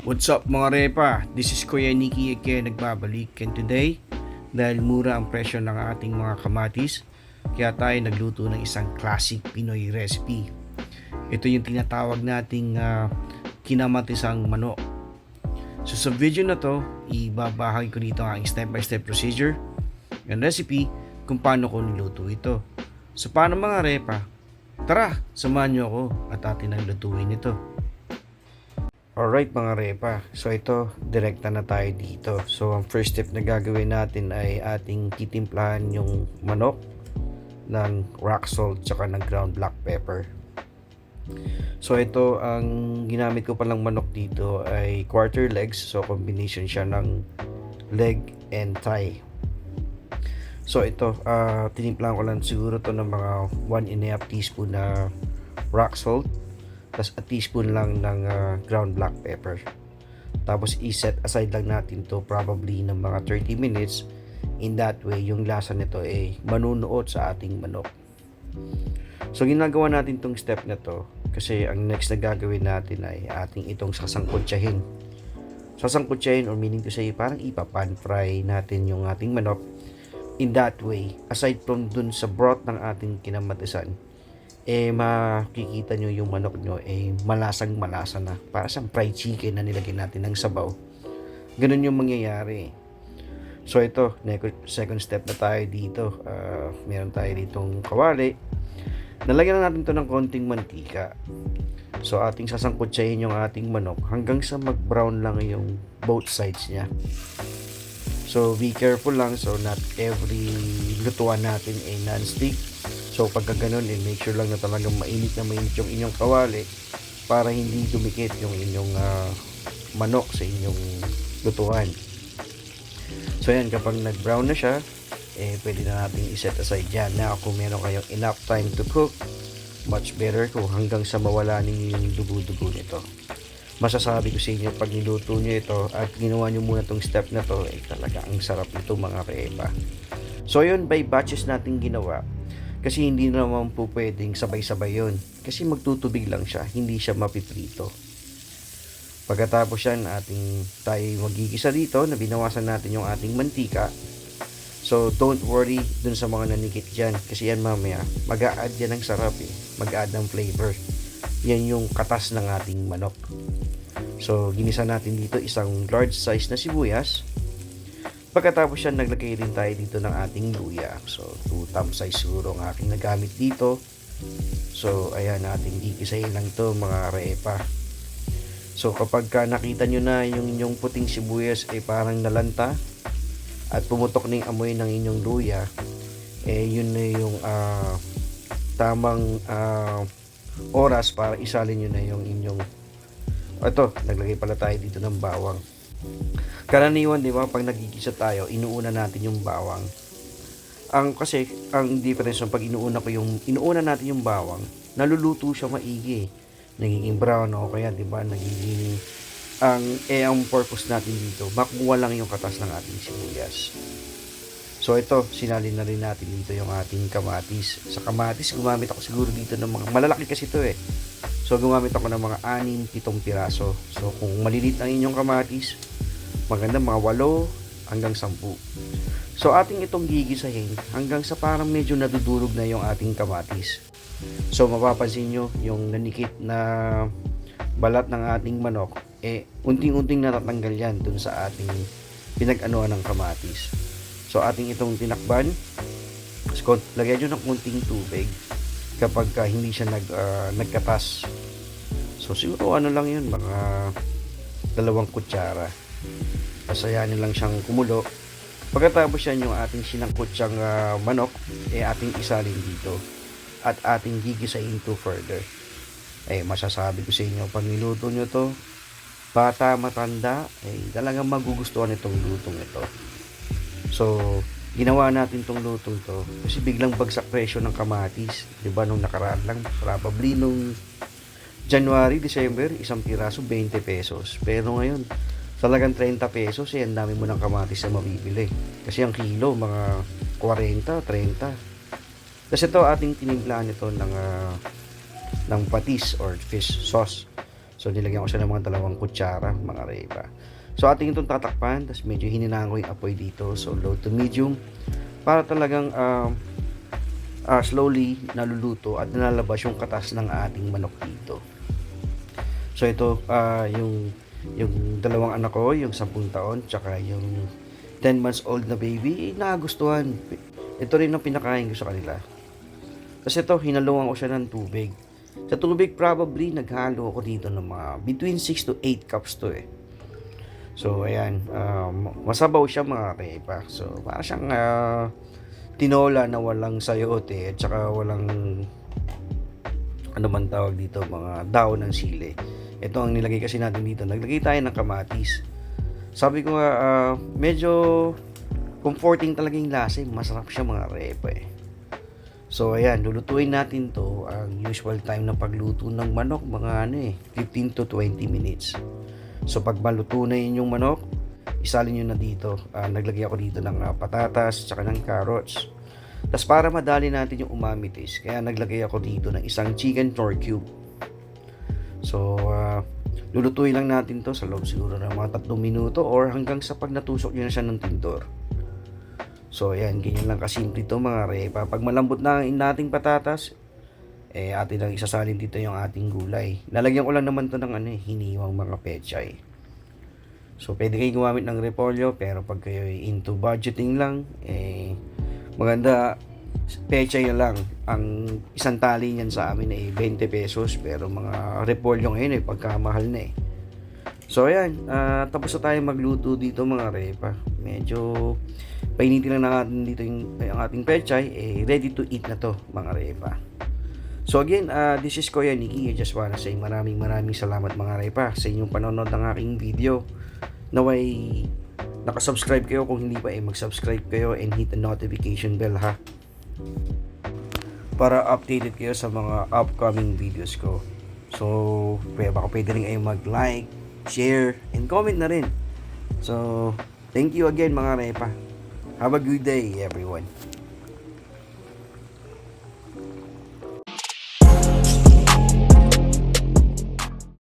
What's up mga repa? This is Kuya Nikki again nagbabalik, and today dahil mura ang presyo ng ating mga kamatis, kaya tayo nagluto ng isang classic Pinoy recipe. Ito yung tinatawag nating kinamatisang manok. So sa video na to, ibabahagi ko dito ang step by step procedure and recipe kung paano ko niluto ito. So paano mga repa? Tara, samahan nyo ako at atin ang lutuin ito. Alright mga repa, so ito, direkta na tayo dito. So ang first step na gagawin natin ay ating titimplahan yung manok ng rock salt tsaka ng ground black pepper. So ito, ang ginamit ko palang manok dito ay quarter legs. So combination siya ng leg and thigh. So ito, tinimplahan ko lang siguro to ng mga 1.5 teaspoon na rock salt, tapos a teaspoon lang ng ground black pepper. Tapos i-set aside lang natin to probably ng mga 30 minutes. In that way, yung lasa nito ay manunuot sa ating manok. So ginagawa natin tong step na to kasi ang next na gagawin natin ay ating itong sasangkutsahin. Sasangkutsahin, or meaning to say parang ipapan fry natin yung ating manok. In that way, aside from dun sa broth ng ating kinamatisan, makikita nyo yung manok nyo malasang malasa na, para sa fried chicken na nilagyan natin ng sabaw. Ganun yung mangyayari. So ito, second step na tayo dito. Meron tayo ditong kawali. Nalagyan na natin to ng konting mantika. So ating sasangkutsahin yung ating manok hanggang sa mag brown lang yung both sides nya. So be careful lang, so not every lutuan natin ay non-stick. So pagka ganun, make sure lang na talagang mainit na mainit yung inyong kawali para hindi dumikit yung inyong manok sa inyong lutuan. So yan, kapag nag-brown na siya, pwede na natin i-set aside yan. Now, kung meron kayong enough time to cook, much better kung hanggang sa mawala ninyo yung dugo-dugo nito. Masasabi ko sa inyo, pag niluto nyo ito at ginawa nyo muna tong step na to, talaga ang sarap nito mga repa. So yun, by batches natin ginawa. Kasi hindi naman po pwedeng sabay-sabay yun. Kasi magtutubig lang siya, hindi siya mapiprito. Pagkatapos yan, tayo magigisa dito na binawasan natin yung ating mantika. So don't worry dun sa mga nanikit dyan. Kasi yan mamaya, mag-a-add yan ng sarap mag-a-add ng flavor. Yan yung katas ng ating manok. So ginisa natin dito isang large size na sibuyas. Pagkatapos yan, naglagay din tayo dito ng ating luya. So 2 thumb size siguro ang aking nagamit dito. So ayan, ating gigisahin lang to mga repa. So kapag nakita nyo na yung inyong puting sibuyas ay parang nalanta at pumutok na yung amoy ng inyong luya, yun na yung tamang oras para isalin nyo na yung inyong naglagay pala tayo dito ng bawang. Karaniwan, di ba, pag nagigisa tayo, inuuna natin yung bawang. Kasi ang difference pag inuuna natin yung bawang, naluluto siya maigi. Nagiging brown o kaya, di ba, nagiging ang purpose natin dito, makuha lang yung katas ng ating sibuyas. So ito, sinalin na rin natin dito yung ating kamatis. Sa kamatis, gumamit ako siguro dito ng mga malalaki kasi ito So gumamit ako ng mga 6-7 piraso. So kung malilit ang inyong kamatis, maganda mga 8 hanggang 10. So ating itong gigisahin hanggang sa parang medyo nadudurog na yung ating kamatis. So mapapansin nyo yung nanikit na balat ng ating manok, unting-unting natatanggal yan dun sa ating pinag-anuan ng kamatis. So ating itong tinakban. Lagyan nyo ng kunting tubig kapag hindi siya nagkatas. So siguro lang yun, mga 2 kutsara. Pasayanin lang siyang kumulo. Pagkatapos yan, yung ating sinangkot siyang manok, ating isalin dito at ating gigisahin to further. Masasabi ko sa inyo, pag niluto nyo to, bata, matanda, talagang magugustuhan itong lutong ito. So ginawa natin tong lutong to kasi biglang bagsak presyo ng kamatis, diba, nung nakaraan lang, probably nung January, December, isang piraso 20 pesos, pero ngayon talagang 30 pesos, ang dami mo ng kamatis na mabibili kasi ang kilo mga 40, 30. Kasi ito ating tinimplahan ito ng patis or fish sauce. So So nilagyan ko siya ng mga 2 kutsara mga repa. So ating itong tatakpan, tapos medyo hininaan ko yung apoy dito. So low to medium para talagang slowly naluluto at nalalabas yung katas ng ating manok dito. So ito yung 2 anak ko, yung 10 taon, tsaka yung 10 months old na baby, nagustuhan. Ito rin ang pinakain ko sa kanila. Kasi ito, hinaluan ko siya ng tubig. Sa tubig, probably, naghalo ako dito ng mga between 6 to 8 cups to eh. So, ayan. Masabaw siya mga repa. So, para siyang tinola na walang sayote at saka walang ano man tawag dito, mga daon ng sili. Ito ang nilagay kasi natin dito. Naglagay tayo ng kamatis. Sabi ko nga, medyo comforting talaga yung lasa. Masarap siya mga repa eh. So ayan, lulutuin natin to. Ang usual time ng pagluto ng manok, mga 15 to 20 minutes. So pag maluto na yun yung manok, isalin nyo na dito. Naglagay ako dito ng patatas, tsaka ng carrots. Tapos para madali natin yung umamitis, kaya naglagay ako dito ng isang chicken nor cube. So lulutuin lang natin to sa loob siguro ng mga 3 minuto or hanggang sa pag natusok nyo na siya ng tinidor. So ayan, ganyan lang kasimple ito mga repa. Pag malambot na ang nating patatas, atin lang isasalin dito yung ating gulay. Lalagyan ko lang naman to ng hiniwang mga pechay. So pwede kayong gumamit ng repolyo, pero pag kayo into budgeting lang, maganda pechay na lang. Ang isang tali niyan sa amin ay 20 pesos, pero mga repolyo ngayon pagkamahal na eh. So ayan, tapos na tayo magluto dito mga repa. Medyo painitin lang natin dito yung ating pechay, ready to eat na to mga repa. So again, this is Kuya Nicky. I just wanna say maraming salamat mga repa sa inyong panonood ng aking video. Naway nakasubscribe kayo, kung hindi pa mag-subscribe kayo and hit the notification bell ha, para updated kayo sa mga upcoming videos ko. So baka pwede rin kayo mag-like, share, and comment na rin. So thank you again mga repa. Have a good day everyone.